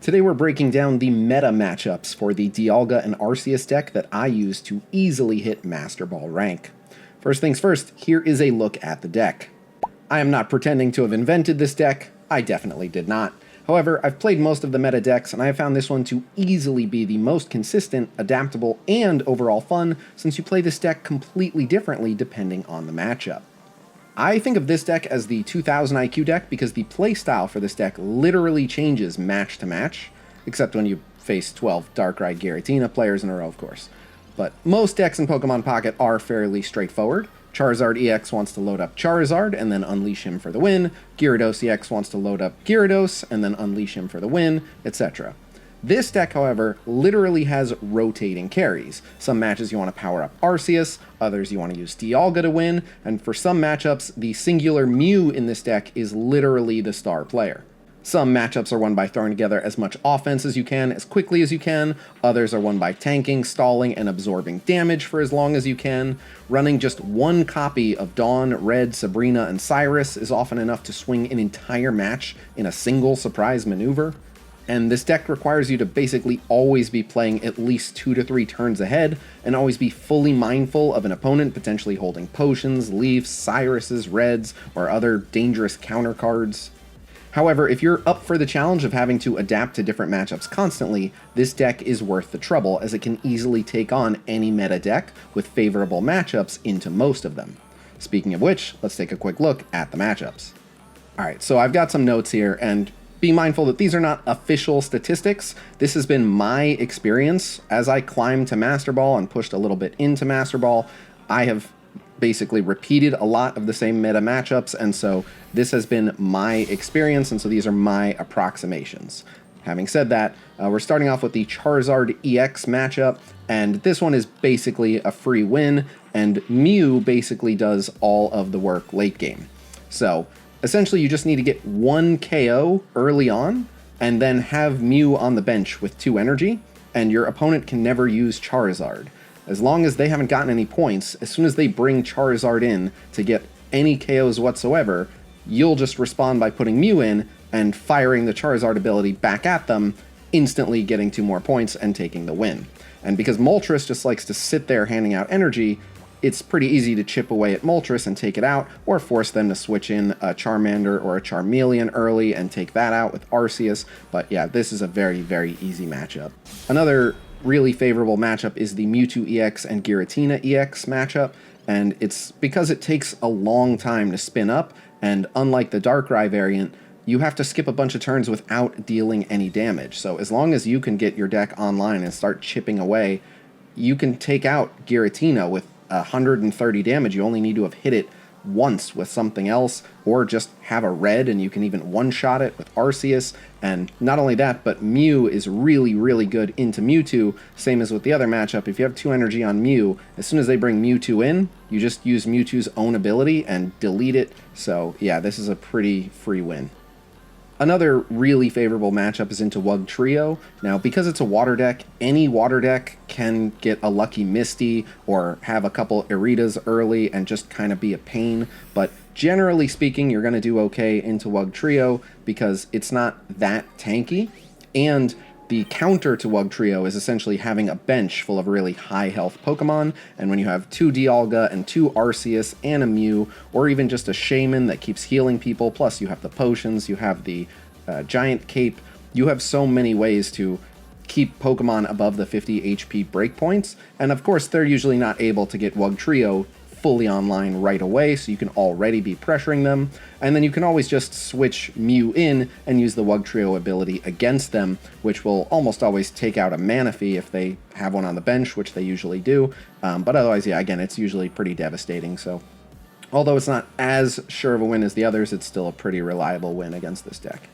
Today we're breaking down the meta matchups for the Dialga and Arceus deck that I use to easily hit Master Ball rank. First things first, here is a look at the deck. I am not pretending to have invented this deck, I definitely did not. However, I've played most of the meta decks and I have found this one to easily be the most consistent, adaptable, and overall fun since you play this deck completely differently depending on the matchup. I think of this deck as the 2000 IQ deck because the playstyle for this deck literally changes match to match, except when you face 12 Darkrai Giratina players in a row, of course. But most decks in Pokemon Pocket are fairly straightforward. Charizard EX wants to load up Charizard and then unleash him for the win, Gyarados EX wants to load up Gyarados and then unleash him for the win, etc. This deck, however, literally has rotating carries. Some matches you want to power up Arceus, others you want to use Dialga to win, and for some matchups, the singular Mew in this deck is literally the star player. Some matchups are won by throwing together as much offense as you can, as quickly as you can. Others are won by tanking, stalling, and absorbing damage for as long as you can. Running just one copy of Dawn, Red, Sabrina, and Cyrus is often enough to swing an entire match in a single surprise maneuver. And this deck requires you to basically always be playing at least 2 to 3 turns ahead, and always be fully mindful of an opponent potentially holding potions, leafs, Cyruses, reds, or other dangerous counter cards. However, if you're up for the challenge of having to adapt to different matchups constantly, this deck is worth the trouble as it can easily take on any meta deck with favorable matchups into most of them. Speaking of which, let's take a quick look at the matchups. Alright, so I've got some notes here, and be mindful that these are not official statistics. This has been my experience as I climbed to Master Ball and pushed a little bit into Master Ball. I have basically repeated a lot of the same meta matchups, and so this has been my experience, and so these are my approximations. Having said that, we're starting off with the Charizard EX matchup, and this one is basically a free win, and Mew basically does all of the work late game. So essentially, you just need to get one KO early on, and then have Mew on the bench with 2 energy, and your opponent can never use Charizard. As long as they haven't gotten any points, as soon as they bring Charizard in to get any KOs whatsoever, you'll just respond by putting Mew in and firing the Charizard ability back at them, instantly getting 2 more points and taking the win. And because Moltres just likes to sit there handing out energy, it's pretty easy to chip away at Moltres and take it out, or force them to switch in a Charmander or a Charmeleon early and take that out with Arceus. But yeah, this is a very, very easy matchup. Another really favorable matchup is the Mewtwo EX and Giratina EX matchup, and it's because it takes a long time to spin up, and unlike the Darkrai variant, you have to skip a bunch of turns without dealing any damage. So as long as you can get your deck online and start chipping away, you can take out Giratina with 130 damage. You only need to have hit it once with something else, or just have a red and you can even one-shot it with Arceus. And not only that, but Mew is really, really good into Mewtwo, same as with the other matchup. If you have 2 energy on Mew, as soon as they bring Mewtwo in, you just use Mewtwo's own ability and delete it. So yeah, this is a pretty free win. Another really favorable matchup is into Wugtrio. Now, because it's a water deck, any water deck can get a lucky Misty or have a couple Iridas early and just kind of be a pain, but generally speaking, you're going to do okay into Wugtrio because it's not that tanky, and the counter to Wugtrio is essentially having a bench full of really high health Pokemon, and when you have 2 Dialga and 2 Arceus and a Mew, or even just a Shaman that keeps healing people, plus you have the potions, you have the giant cape, you have so many ways to keep Pokemon above the 50 HP breakpoints, and of course they're usually not able to get Wugtrio fully online right away, so you can already be pressuring them, and then you can always just switch Mew in and use the Wugtrio ability against them, which will almost always take out a Manaphy if they have one on the bench, which they usually do, but otherwise, yeah, again, it's usually pretty devastating. So although it's not as sure of a win as the others, it's still a pretty reliable win against this deck.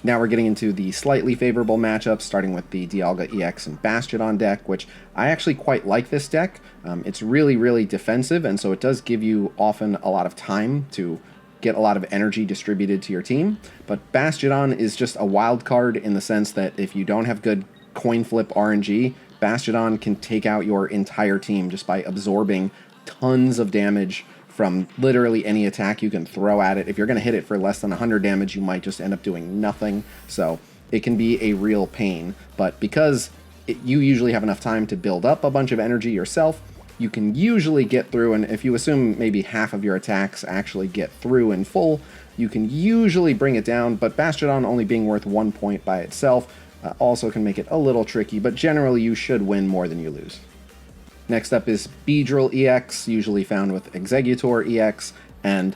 Now we're getting into the slightly favorable matchups, starting with the Dialga EX and Bastiodon deck, which I actually quite like this deck. It's really, really defensive, and so it does give you often a lot of time to get a lot of energy distributed to your team. But Bastiodon is just a wild card in the sense that if you don't have good coin flip RNG, Bastiodon can take out your entire team just by absorbing tons of damage from literally any attack you can throw at it. If you're going to hit it for less than 100 damage, you might just end up doing nothing. So it can be a real pain. But because you usually have enough time to build up a bunch of energy yourself, you can usually get through, and if you assume maybe half of your attacks actually get through in full, you can usually bring it down, but Bastiodon only being worth 1 point by itself also can make it a little tricky, but generally you should win more than you lose. Next up is Beedrill EX, usually found with Exeggutor EX, and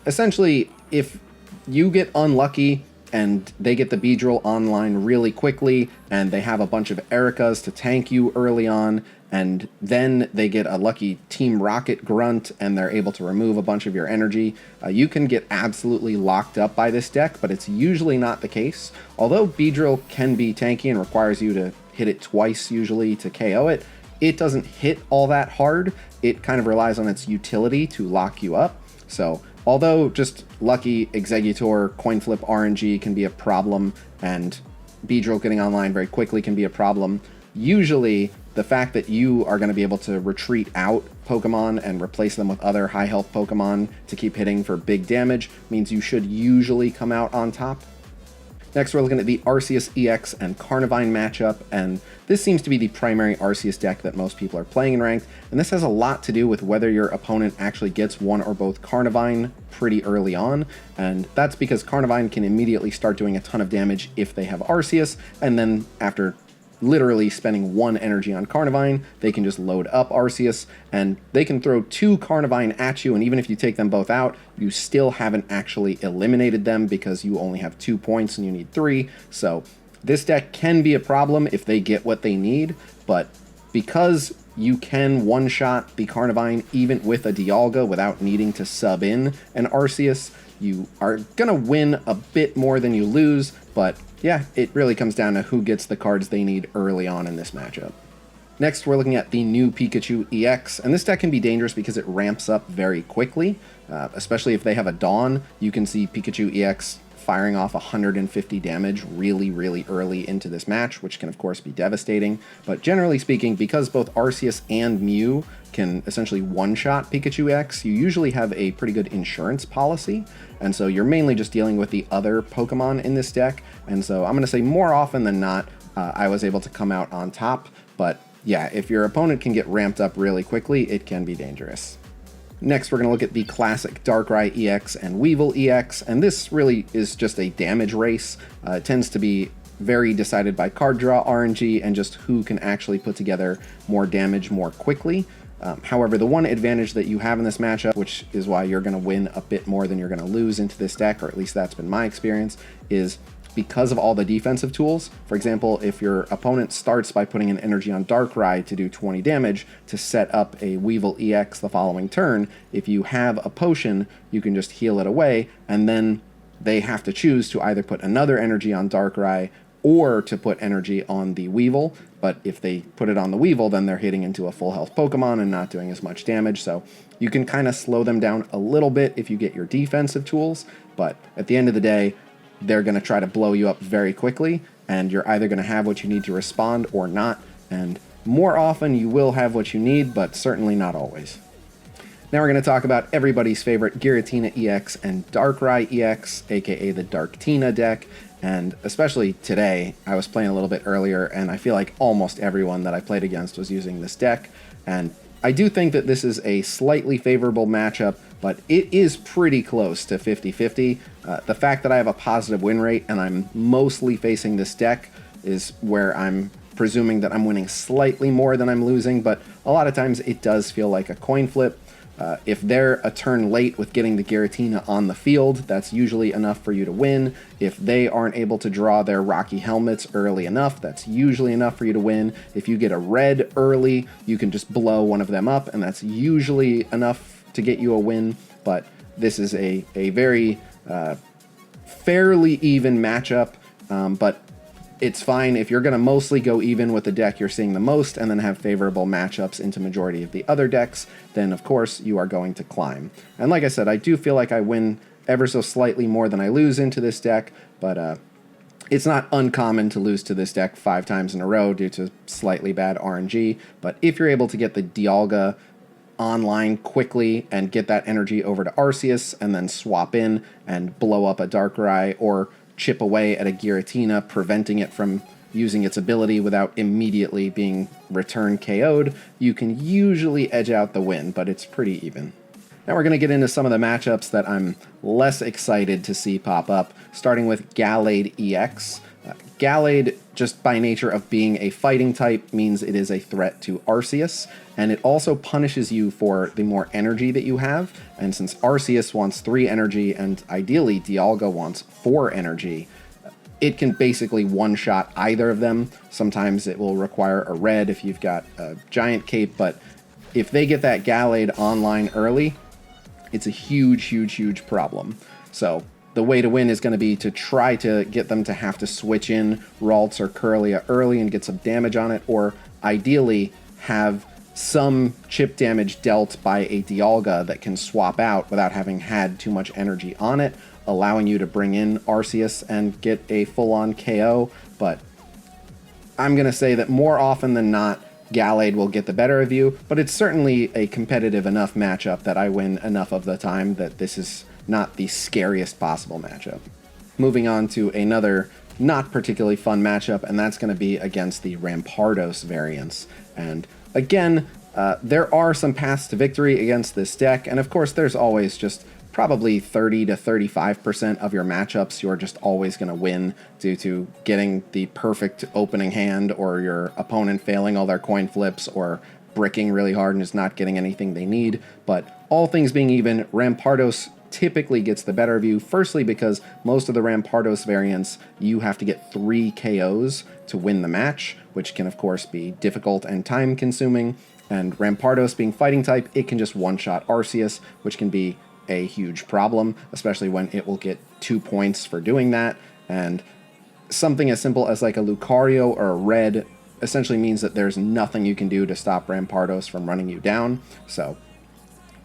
essentially if you get unlucky and they get the Beedrill online really quickly, and they have a bunch of Ericas to tank you early on, and then they get a lucky Team Rocket grunt, and they're able to remove a bunch of your energy, you can get absolutely locked up by this deck, but it's usually not the case. Although Beedrill can be tanky and requires you to hit it twice usually to KO it, it doesn't hit all that hard. It kind of relies on its utility to lock you up. So although just lucky Exeggutor coin flip RNG can be a problem, and Beedrill getting online very quickly can be a problem, usually the fact that you are going to be able to retreat out Pokemon and replace them with other high health Pokemon to keep hitting for big damage means you should usually come out on top. Next, we're looking at the Arceus EX and Carnivine matchup, and this seems to be the primary Arceus deck that most people are playing in Ranked, and this has a lot to do with whether your opponent actually gets one or both Carnivine pretty early on, and that's because Carnivine can immediately start doing a ton of damage if they have Arceus, and then after literally spending 1 energy on Carnivine, they can just load up Arceus, and they can throw 2 Carnivine at you, and even if you take them both out, you still haven't actually eliminated them because you only have 2 points and you need 3, so this deck can be a problem if they get what they need, but because you can one-shot the Carnivine even with a Dialga without needing to sub in an Arceus, you are gonna win a bit more than you lose, but yeah, it really comes down to who gets the cards they need early on in this matchup. Next, we're looking at the new Pikachu EX, and this deck can be dangerous because it ramps up very quickly, especially if they have a Dawn. You can see Pikachu EX firing off 150 damage really early into this match, which can of course be devastating. But generally speaking, because both Arceus and Mew can essentially one-shot Pikachu EX, you usually have a pretty good insurance policy, and so you're mainly just dealing with the other Pokemon in this deck, and so I'm going to say more often than not, I was able to come out on top, but yeah, if your opponent can get ramped up really quickly, it can be dangerous. Next, we're going to look at the classic Darkrai EX and Weavile EX, and this really is just a damage race. It tends to be very decided by card draw RNG and just who can actually put together more damage more quickly. However, the one advantage that you have in this matchup, which is why you're going to win a bit more than you're going to lose into this deck, or at least that's been my experience, is because of all the defensive tools. For example, if your opponent starts by putting an energy on Darkrai to do 20 damage to set up a Weavile EX the following turn, if you have a potion, you can just heal it away, and then they have to choose to either put another energy on Darkrai or to put energy on the Weavile. But if they put it on the Weavile, then they're hitting into a full health Pokemon and not doing as much damage, so you can kind of slow them down a little bit if you get your defensive tools, but at the end of the day, they're going to try to blow you up very quickly, and you're either going to have what you need to respond or not, and more often you will have what you need, but certainly not always. Now we're going to talk about everybody's favorite Giratina EX and Darkrai EX, aka the Darktina deck, and especially today, I was playing a little bit earlier, and I feel like almost everyone that I played against was using this deck, and I do think that this is a slightly favorable matchup, but it is pretty close to 50-50. The fact that I have a positive win rate and I'm mostly facing this deck is where I'm presuming that I'm winning slightly more than I'm losing, but a lot of times it does feel like a coin flip. If they're a turn late with getting the Giratina on the field, that's usually enough for you to win. If they aren't able to draw their Rocky Helmets early enough, that's usually enough for you to win. If you get a red early, you can just blow one of them up, and that's usually enough to get you a win. But this is a very fairly even matchup, but it's fine if you're going to mostly go even with the deck you're seeing the most and then have favorable matchups into majority of the other decks, then of course you are going to climb. And like I said, I do feel like I win ever so slightly more than I lose into this deck, but it's not uncommon to lose to this deck 5 times in a row due to slightly bad RNG. But if you're able to get the Dialga online quickly and get that energy over to Arceus and then swap in and blow up a Darkrai, or chip away at a Giratina, preventing it from using its ability without immediately being return KO'd, you can usually edge out the win, but it's pretty even. Now we're going to get into some of the matchups that I'm less excited to see pop up, starting with Gallade EX. Gallade, just by nature of being a fighting type, means it is a threat to Arceus, and it also punishes you for the more energy that you have, and since Arceus wants 3 energy and ideally Dialga wants 4 energy, it can basically one-shot either of them. Sometimes it will require a red if you've got a giant cape, but if they get that Gallade online early, it's a huge problem. So the way to win is going to be to try to get them to have to switch in Ralts or Curlia early and get some damage on it, or ideally have some chip damage dealt by a Dialga that can swap out without having had too much energy on it, allowing you to bring in Arceus and get a full-on KO. But I'm going to say that more often than not, Gallade will get the better of you, but it's certainly a competitive enough matchup that I win enough of the time that this is not the scariest possible matchup. Moving on to another not particularly fun matchup, and that's going to be against the Rampardos variants. And again, there are some paths to victory against this deck, and of course there's always just probably 30 to 35% of your matchups you're just always going to win due to getting the perfect opening hand, or your opponent failing all their coin flips, or bricking really hard and just not getting anything they need. But all things being even, Rampardos typically gets the better of you, firstly because most of the Rampardos variants you have to get 3 KOs to win the match, which can of course be difficult and time consuming, and Rampardos being fighting type, it can just one-shot Arceus, which can be a huge problem, especially when it will get 2 points for doing that, and something as simple as like a Lucario or a red essentially means that there's nothing you can do to stop Rampardos from running you down. So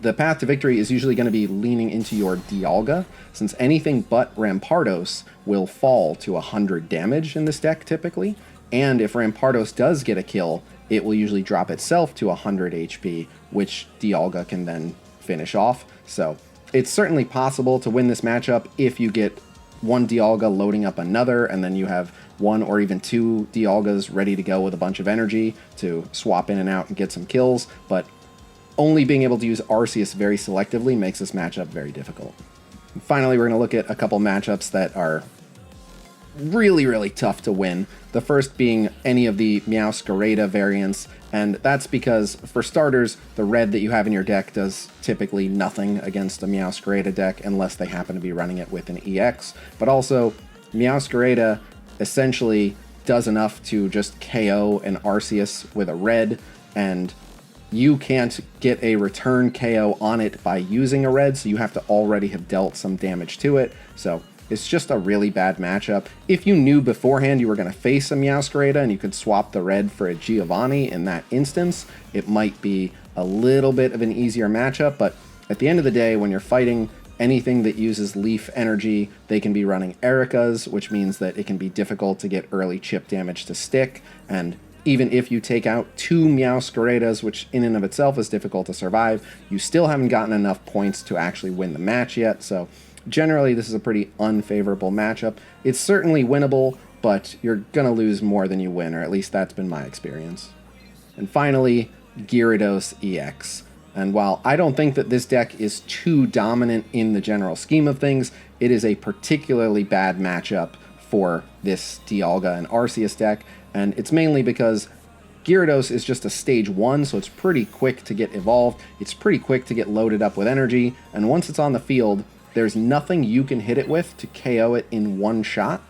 the path to victory is usually going to be leaning into your Dialga, since anything but Rampardos will fall to 100 damage in this deck typically, and if Rampardos does get a kill, it will usually drop itself to 100 HP, which Dialga can then finish off. So it's certainly possible to win this matchup if you get one Dialga loading up another, and then you have 1 or even 2 Dialgas ready to go with a bunch of energy to swap in and out and get some kills, but only being able to use Arceus very selectively makes this matchup very difficult. And finally, we're going to look at a couple matchups that are really tough to win. The first being any of the Meowscarada variants, and that's because, for starters, the red that you have in your deck does typically nothing against a Meowscarada deck unless they happen to be running it with an EX, but also Meowscarada essentially does enough to just KO an Arceus with a red, and you can't get a return KO on it by using a red, so you have to already have dealt some damage to it. So it's just a really bad matchup. If you knew beforehand you were going to face a Meowscarada and you could swap the red for a Giovanni in that instance, it might be a little bit of an easier matchup, but at the end of the day, when you're fighting anything that uses leaf energy, they can be running Ericas, which means that it can be difficult to get early chip damage to stick, and even if you take out 2 Meowscaradas, which in and of itself is difficult to survive, you still haven't gotten enough points to actually win the match yet, so generally this is a pretty unfavorable matchup. It's certainly winnable, but you're gonna lose more than you win, or at least that's been my experience. And finally, Gyarados EX. And while I don't think that this deck is too dominant in the general scheme of things, it is a particularly bad matchup for this Dialga and Arceus deck, and it's mainly because Gyarados is just a stage 1, so it's pretty quick to get evolved, it's pretty quick to get loaded up with energy, and once it's on the field, there's nothing you can hit it with to KO it in one shot,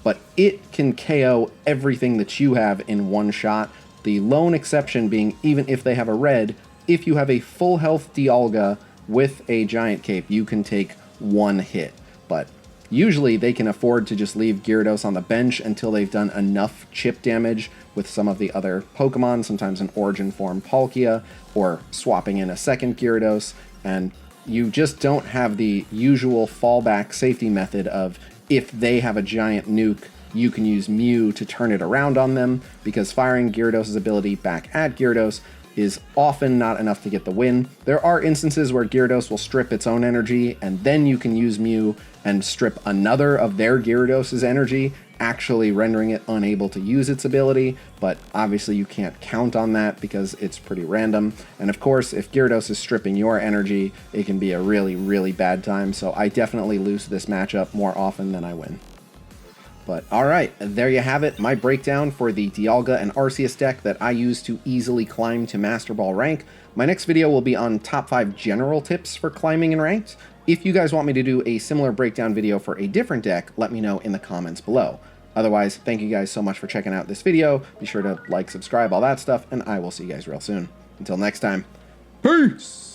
but it can KO everything that you have in one shot, the lone exception being even if they have a red, if you have a full health Dialga with a giant cape, you can take one hit, but usually they can afford to just leave Gyarados on the bench until they've done enough chip damage with some of the other Pokemon, sometimes an Origin form Palkia, or swapping in a second Gyarados, and you just don't have the usual fallback safety method of if they have a giant nuke, you can use Mew to turn it around on them, because firing Gyarados' ability back at Gyarados is often not enough to get the win. There are instances where Gyarados will strip its own energy, and then you can use Mew and strip another of their Gyarados' energy, actually rendering it unable to use its ability, but obviously you can't count on that because it's pretty random. And of course, if Gyarados is stripping your energy, it can be a really, really bad time, so I definitely lose this matchup more often than I win. But alright, there you have it, my breakdown for the Dialga and Arceus deck that I use to easily climb to Master Ball rank. My next video will be on top 5 general tips for climbing in ranked. If you guys want me to do a similar breakdown video for a different deck, let me know in the comments below. Otherwise, thank you guys so much for checking out this video. Be sure to like, subscribe, all that stuff, and I will see you guys real soon. Until next time, peace!